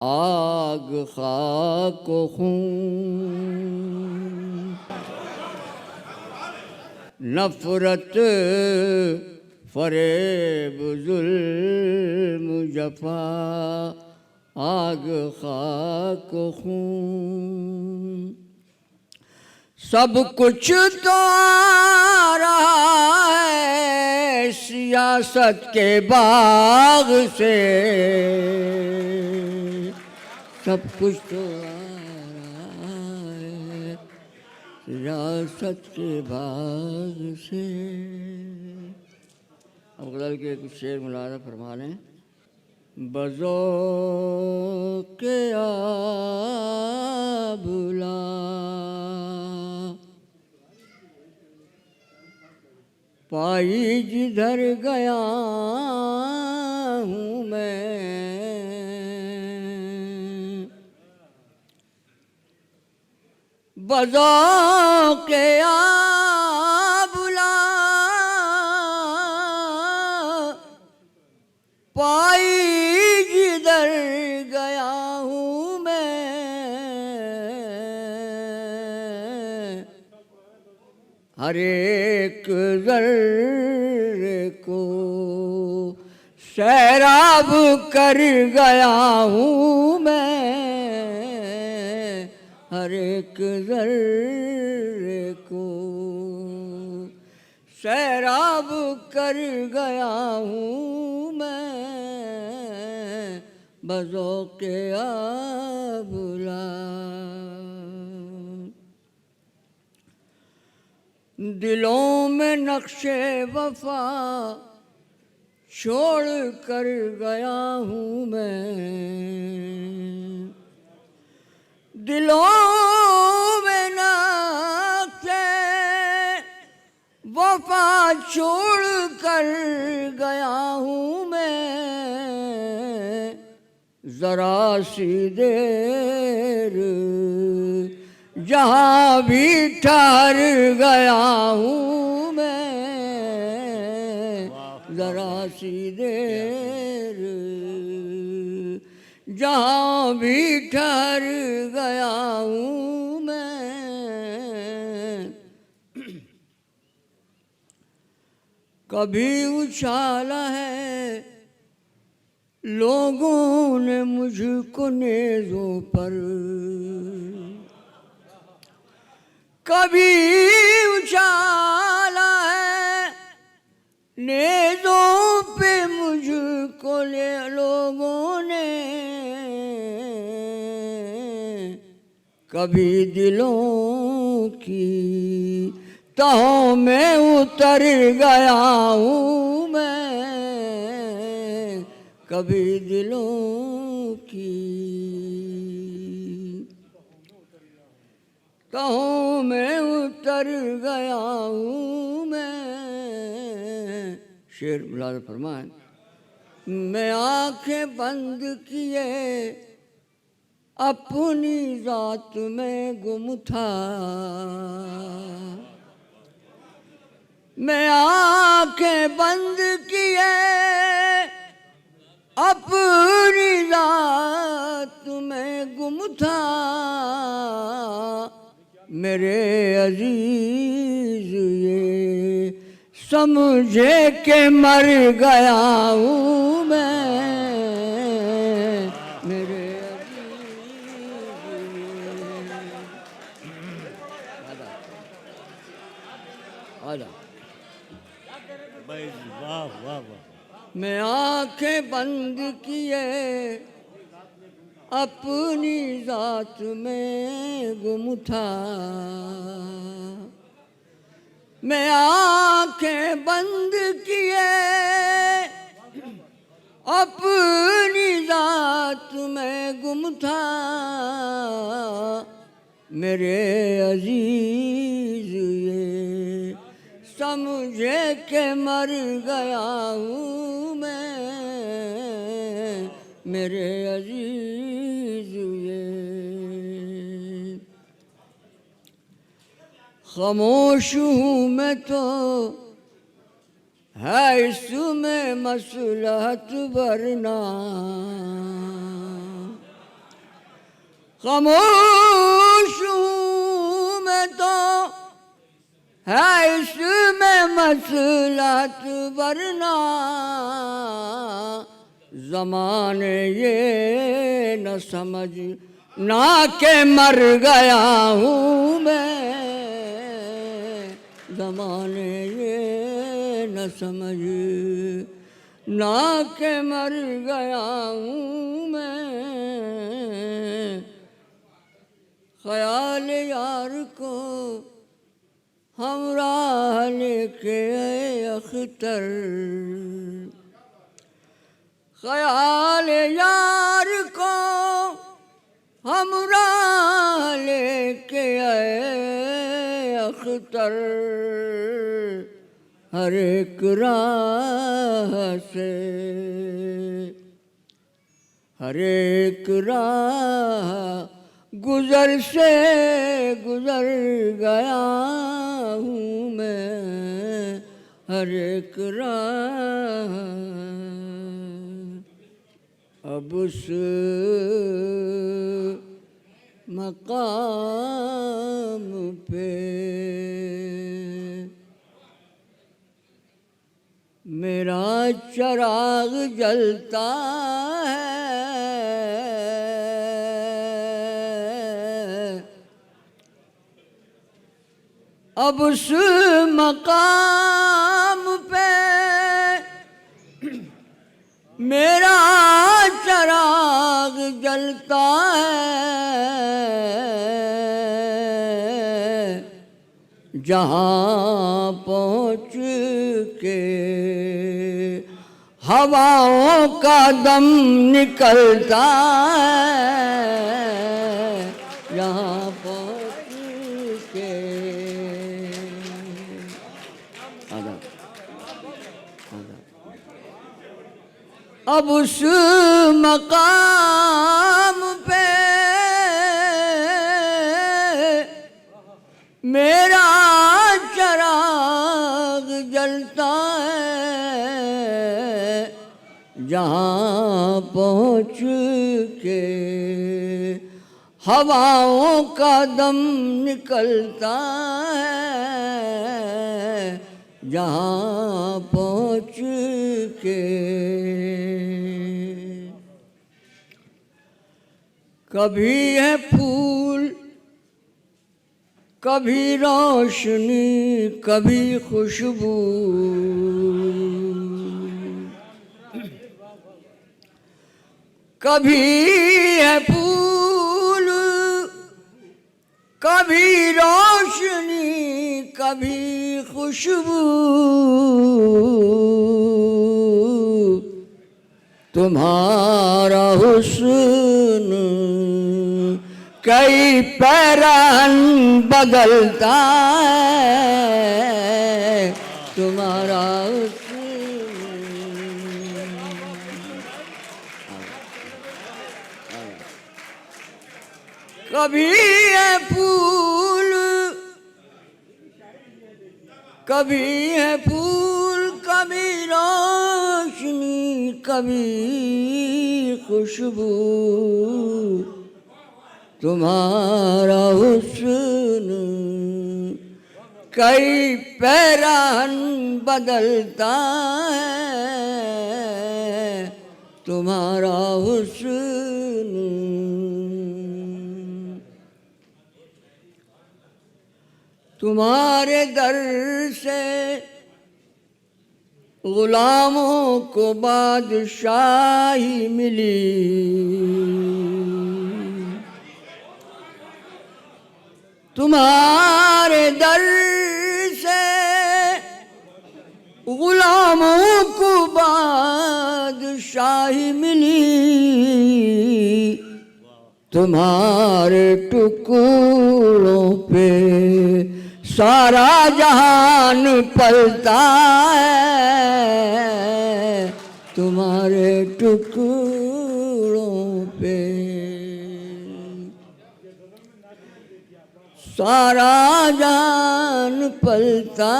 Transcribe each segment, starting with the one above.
आग खाक खून, नफरत फरेब जुल्म जफा, आग खाक खून। सब कुछ तो आ रहा है सियासत के बाग से, सब कुछ तो आ रहा है सियासत के बाग से। अब गज़ल के कुछ शेर मुलाज़ा फरमा लें। बज़ौक़ आबुला पाई जिधर गया हूँ मैं, बज़ौक़ आबुला पाई जिधर गया हूँ मैं, हर एक ज़र्रे को सैराब कर गया हूँ मैं, हर एक ज़र्रे को सैराब कर गया हूँ मैं, बज़ौक़ आबुला। दिलों में नक्शे वफ़ा छोड़ कर गया हूँ मैं, दिलों में नक्शे वफ़ा छोड़ कर गया हूँ मैं, ज़रा सी देर जहाँ भी ठहर गया हूँ मैं, ज़रा सी देर जहाँ भी ठहर गया हूँ मैं। कभी उछाला है लोगों ने मुझको नेज़ों पर, कभी उछाला है नेज़ों पे मुझको लोगों ने, कभी दिलों की तहों में उतर गया हूँ मैं, कभी दिलों की तहों में उतर गया हूँ मैं। शेर मुलाज़ा फरमाएं। मैं आँखें बंद किए अपनी ज़ात में गुम था, मैं आँखें बंद किए अपनी ज़ात में गुम था, मेरे अजीज़ ये समझे के मर गया हूँ मैं, मेरे अजीज़। वाह वाह वाह। मैं आँखें बंद किए अपनी ज़ात में गुम था, मैं आँखें बंद किए अपनी ज़ात में गुम था, मेरे अजीज़ ये समझे के मर गया हूँ मैं, मेरे अजीज़ ये खामोश हूँ मैं तो है इसमें मसलहत वरना, खामोश हूँ मैं तो है इसमें मसलहत, वरना ज़माने ये न समझ ना के मर गया हूँ मैं, ज़माने ये न समझ ना के मर गया हूँ मैं। ख्याल यार को हमराह लेके अख्तर, ख्याल यार को हमराह लेके अख्तर, हर एक राह से हर एक राह गुजर से गुजर गया हूँ मैं, हर एक राह। अब उस मकाम पे मेरा चिराग जलता है, अब उस मकाम पे मेरा चिराग जलता है, जहाँ पहुँच के हवाओं का दम निकलता है, जहाँ पहुँच के अब उस मकाम पे मेरा चिराग जलता है, जहाँ पहुँच के हवाओं का दम निकलता है, जहाँ पहुँच के कभी है फूल कभी रोशनी कभी खुशबू, कभी है फूल कभी रोशनी कभी खुशबू, तुम्हारा हुस्न कई पैरान बदलता है, तुम्हारा कभी है फूल कभी रोशनी कभी खुशबू, तुम्हारा हुस्न कई पैरान बदलता है, तुम्हारा हुस्न तुम्हारे दर से गुलामों को बादशाही मिली, तुम्हारे दर से गुलामों को बादशाही मिली, तुम्हारे टुकड़ों पे सारा जहान पलता है, तुम्हारे टुकड़ों पे सारा जहान पलता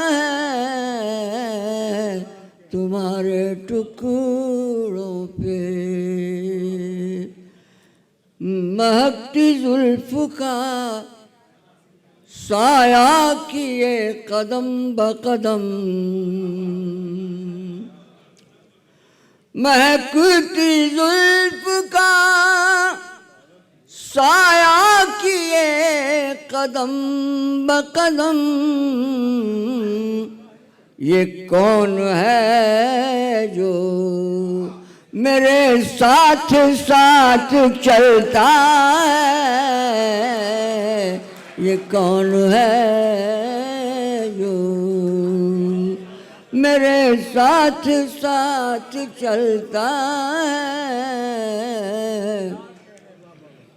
है, तुम्हारे टुकड़ों पे महकती जुल्फ का साया किए कदम बकदम, महकती जुल्फ का साया किए कदम बकदम, ये कौन है जो मेरे साथ साथ चलता है, ये कौन है जो मेरे साथ साथ चलता है।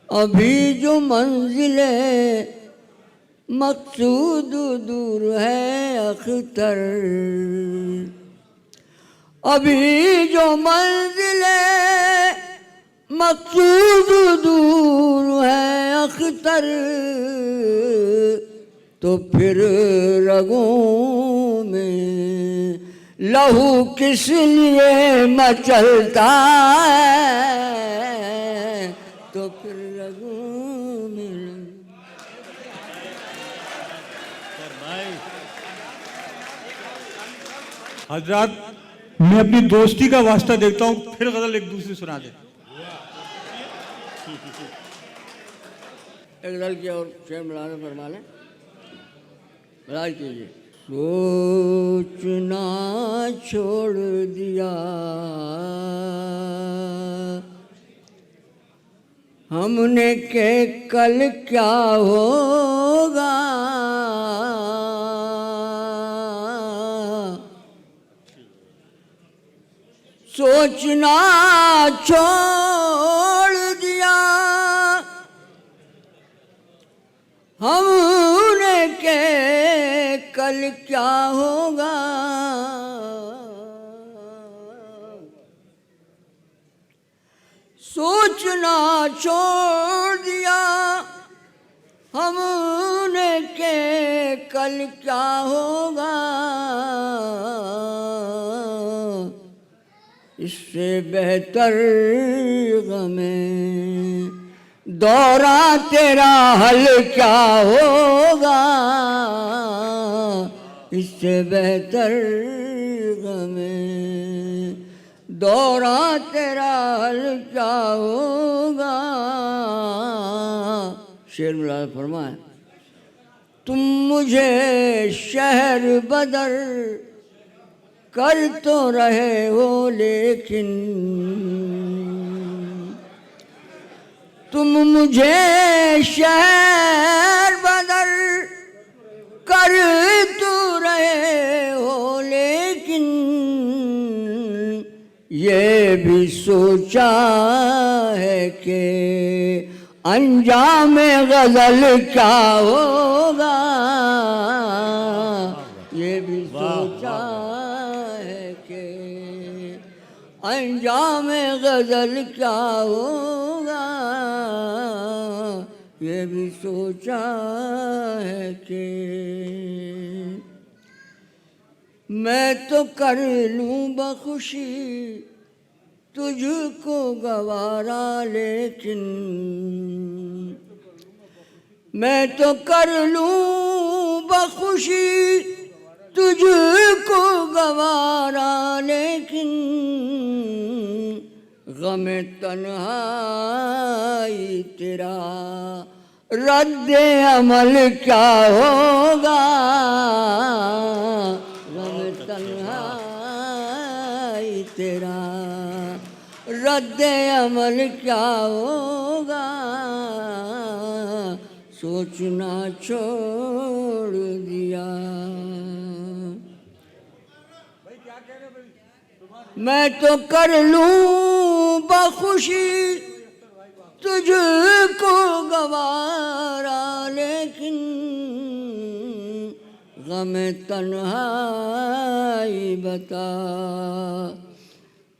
अभी जो मंजिले मकसूद दूर है अख्तर, अभी जो मंजिले मकसूद दूर है अख्तर, तो फिर रगों में लहू किस लिए मचलता है, तो फिर रगों में। हजरात, मैं अपनी दोस्ती का वास्ता देखता हूँ, फिर गजल एक दूसरी सुना दे। एक दल की और शेर मिलाने फरमा लें, मिलाज कीजिए। सोचना छोड़ दिया हमने के कल क्या होगा, सोचना छोड़ दिया हमने के कल क्या होगा, सोचना छोड़ दिया हमने के कल क्या होगा, इससे बेहतर गमे दौरा तेरा हल क्या होगा, इससे बेहतर गमे दौरा तेरा हल क्या होगा। शेर मिला फरमाए। तुम मुझे शहर बदर कर तो रहे हो लेकिन, तुम मुझे शहर बदर कर तो रहे हो लेकिन, ये भी सोचा है कि अंजाम गजल क्या होगा, ये भी सोचा है कि अंजाम गजल क्या होगा, ये भी सोचा है कि मैं तो कर लूँ बखुशी तुझको गवारा लेकिन, मैं तो कर लूँ बखुशी तुझको गवारा लेकिन, गम तन्हाई तेरा रद्द अमल क्या होगा, गम तन्हाई तेरा रद्द अमल क्या होगा, सोचना छोड़ दिया। मैं तो कर लूँ बखुशी तुझको गवारा लेकिन, गम तन्हाई बता,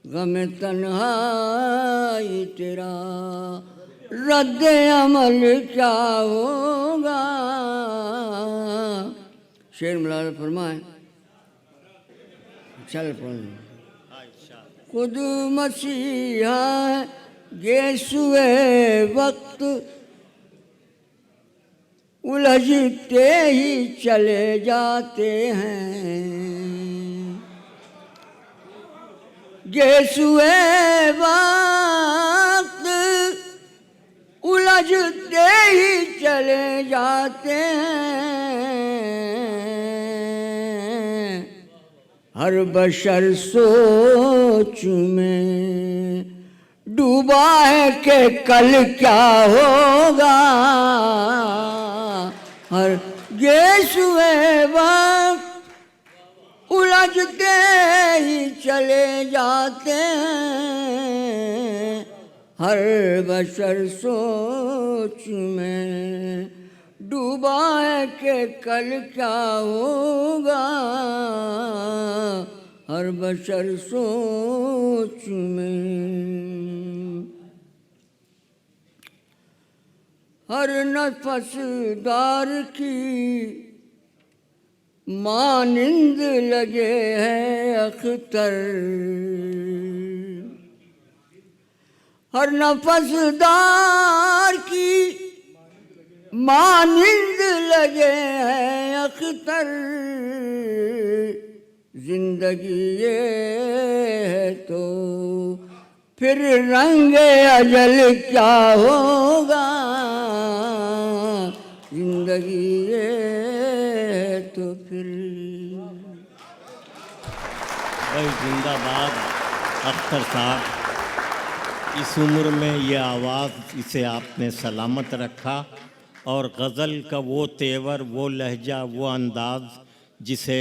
गम तन्हाई तेरा रद्द अमल क्या होगा। शेर मिला फरमाए। चल पढ़। खुद मसीहा है गेसुए वक्त उलझते ही चले जाते हैं। गेसुए वक्त उलझते ही चले जाते हैं। हर बशर सोच में डूबा है कि कल क्या होगा। हर गेसुए वक्त उलझते ही चले जाते हैं। हर बशर सोच में डूबा है कि कल क्या होगा। हर बशर सोच में। हर नफसदार की मानिंद लगे है अख्तर। हर नफसदार की मानिंद लगे है अख्तर। जिंदगी ये है तो फिर रंग अजल क्या होगा। जिंदगी ये है तो फिर। भाई जिंदाबाद अख्तर साहब। इस उम्र में ये आवाज़, इसे आपने सलामत रखा और गज़ल का वो तेवर, वो लहजा, वो अंदाज़ जिसे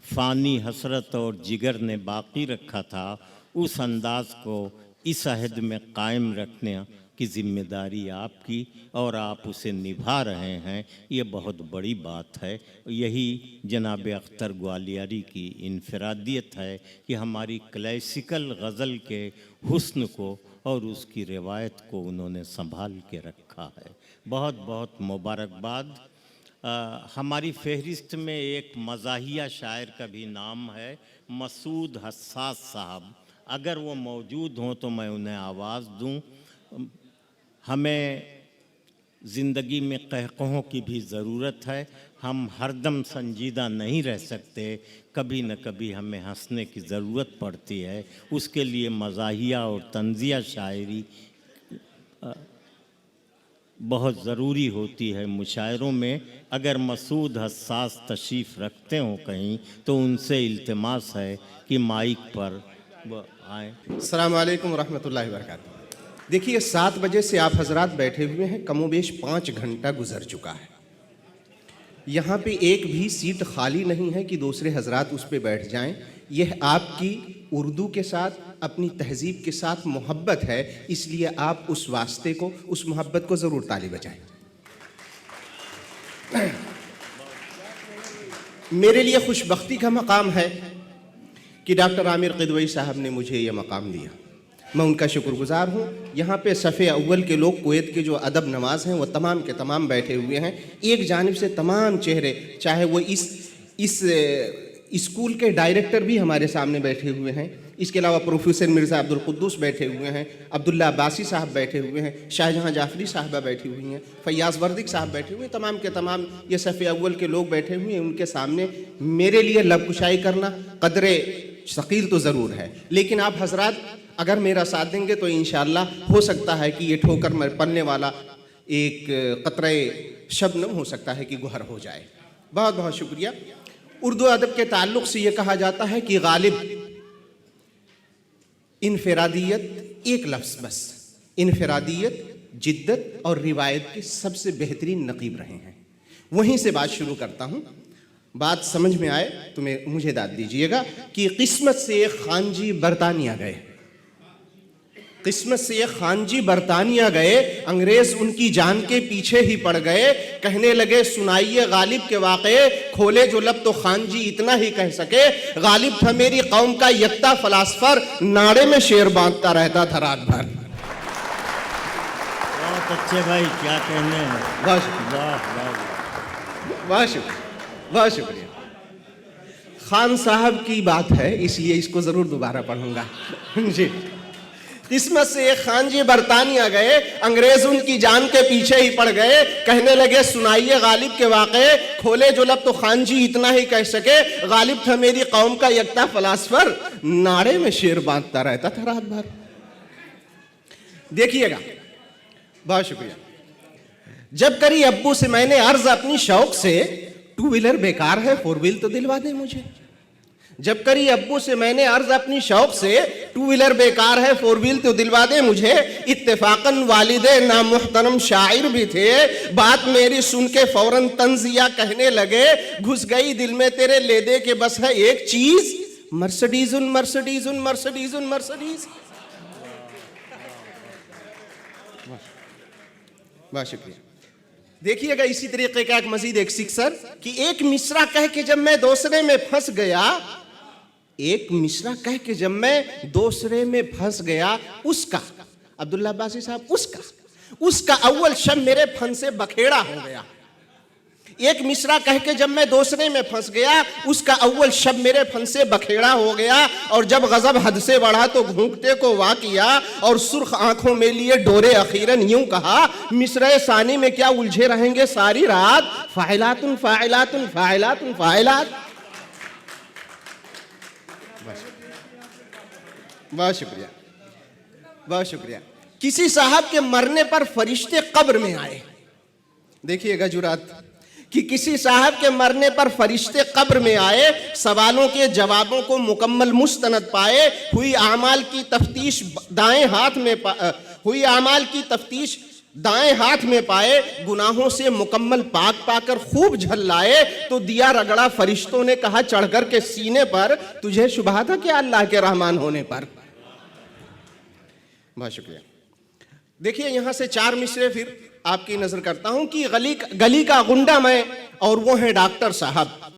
फ़ानी हसरत और जिगर ने बाकी रखा था, उस अंदाज़ को इस अहद में कायम रखने की ज़िम्मेदारी आपकी और आप उसे निभा रहे हैं। ये बहुत बड़ी बात है। यही जनाब अख्तर ग्वालियरी की इनफरादियत है कि हमारी क्लासिकल गज़ल के हुस्न को और उसकी रिवायत को उन्होंने संभाल के रखा है। बहुत बहुत मुबारकबाद। हमारी फहरिस्त में एक मज़ाहिया शायर का भी नाम है, मसूद हसास साहब। अगर वो मौजूद हों तो मैं उन्हें आवाज़ दूं। हमें ज़िंदगी में कहकों की भी ज़रूरत है। हम हरदम संजीदा नहीं रह सकते, कभी न कभी हमें हंसने की ज़रूरत पड़ती है। उसके लिए मज़ाहिया और तंज़िया शायरी बहुत ज़रूरी होती है मुशायरों में। अगर मसूद हसास तशरीफ़ रखते हों कहीं तो उनसे इल्तिमास है कि माइक पर आए। अस्सलाम वालेकुम रहमतुल्लाहि व बरकातहू। देखिए 7 बजे से आप हजरात बैठे हुए हैं, कमोबेश 5 घंटा गुजर चुका है। यहाँ पे एक भी सीट खाली नहीं है कि दूसरे हजरात उस पे बैठ जाएं। यह आपकी उर्दू के साथ, अपनी तहजीब के साथ मोहब्बत है, इसलिए आप उस वास्ते को, उस मोहब्बत को ज़रूर ताली बजाएं। मेरे लिए खुशबख्ती का मकाम है कि डॉक्टर आमिर क़िदवई साहब ने मुझे ये मकाम दिया। मैं उनका शुक्रगुजार हूँ। यहाँ पे सफ़े अव्वल के लोग, कुवैत के जो अदब नवाज हैं, वो तमाम के तमाम बैठे हुए हैं। एक जानिब से तमाम चेहरे, चाहे वो इस स्कूल के डायरेक्टर भी हमारे सामने बैठे हुए हैं। इसके अलावा प्रोफेसर मिर्ज़ा अब्दुल कुद्दूस बैठे हुए हैं, अब्दुल्ला अब्बासी साहब बैठे हुए हैं, शाहजहां जाफरी साहबा बैठी हुई हैं, फैयाज़ वर्दिक साहब बैठे हुए हैं। तमाम के तमाम ये सफ़े अव्वल के लोग बैठे हुए हैं। उनके सामने मेरे लिए लबकुशाई करना कदरे सकील तो ज़रूर है, लेकिन आप हजरात अगर मेरा साथ देंगे तो इंशाअल्लाह हो सकता है कि ये ठोकर में पड़ने वाला एक कतरे शबनम हो सकता है कि गुहर हो जाए। बहुत बहुत शुक्रिया। उर्दू अदब के ताल्लुक़ से ये कहा जाता है कि गालिब इनफरादियत, एक लफ्ज़ बस, इनफरादियत, जिद्दत और रिवायत के सबसे बेहतरीन नकीब रहे हैं। वहीं से बात शुरू करता हूँ। बात समझ में आए तो मुझे दाद दीजिएगा कि किस्मत से एक खानजी बरतानिया गए। किस्मत से एक खानजी बरतानिया गए, अंग्रेज उनकी जान के पीछे ही पड़ गए। कहने लगे सुनाइए गालिब के वाक़े, खोले जो लब तो खानजी इतना ही कह सके, गालिब था मेरी कौम का यकता फलासफर, नाड़े में शेर बांधता रहता था रात भर। बहुत अच्छे भाई, क्या कहने हैं। बहुत शुक्रिया, बहुत शुक्रिया। खान साहब की बात है इसलिए इसको ज़रूर दोबारा पढ़ूंगा जी। किस्मत से एक खान जी बरतानिया गए, अंग्रेज उनकी जान के पीछे ही पड़ गए। कहने लगे सुनाइए गालिब के वाक़े, खोले जो लब तो खान जी इतना ही कह सके, गालिब था मेरी कौम का यकता फलासफर, नाड़े में शेर बांधता रहता था रात भर। देखिएगा, बहुत शुक्रिया। जब करी अब्बू से मैंने अर्ज अपनी शौक से, टू व्हीलर बेकार है, फोर व्हील तो दिलवा दे मुझे। जब करी अब्बू से मैंने अर्ज अपनी शौक से, टू व्हीलर बेकार है, फोर व्हील तो दिलवा दे मुझे। इत्तेफाकन वालिदे नामुहतरम शायर भी थे, बात मेरी सुन के फौरन तंजिया कहने लगे, घुस गई दिल में तेरे ले दे के बस है एक चीज, मर्सिडीज उन मर्सिडीज उन मर्सिडीज उन मर्सिडीज। बहुत शुक्रिया। देखिएगा इसी तरीके का एक मजीद एक सिक्सर कि एक मिसरा कह के जब मैं दूसरे में फंस गया, एक मिसरा कह के जब मैं दूसरे में फंस गया, उसका, अब्दुल्ला अब्बासी साहब, उसका अव्वल शब्द मेरे फन से बखेड़ा हो गया। एक मिसरा कह के जब मैं दूसरे में फंस गया, उसका अव्वल शब्द मेरे फन से बखेड़ा हो गया। और जब गजब हद से बढ़ा तो घूंघटे को वाह किया और सुर्ख आंखों में लिए डोरे अखीरन यूं कहा, मिसरे सानी में क्या उलझे रहेंगे सारी रात, फाइलातुन फाइलातुन फाइलातुन फाइलात। बहुत शुक्रिया, बहुत शुक्रिया। किसी साहब के मरने पर फरिश्ते कब्र में आए। देखिएगा जुरात कि किसी साहब के मरने पर फरिश्ते कब्र में आए, सवालों के जवाबों को मुकम्मल मुस्तनद पाए, हुई आमाल की तफ्तीश दाएं हाथ में हुई आमाल की तफ्तीश दाएं हाथ में पाए, गुनाहों से मुकम्मल पाक पाकर खूब झल्लाए, तो दिया रगड़ा फरिश्तों ने कहा चढ़कर के सीने पर, तुझे शुबहा था क्या अल्लाह के रहमान होने पर। बहुत शुक्रिया। देखिए यहां से चार मिसरे फिर आपकी नजर करता हूं कि गली का गुंडा मैं और वो है डॉक्टर साहब।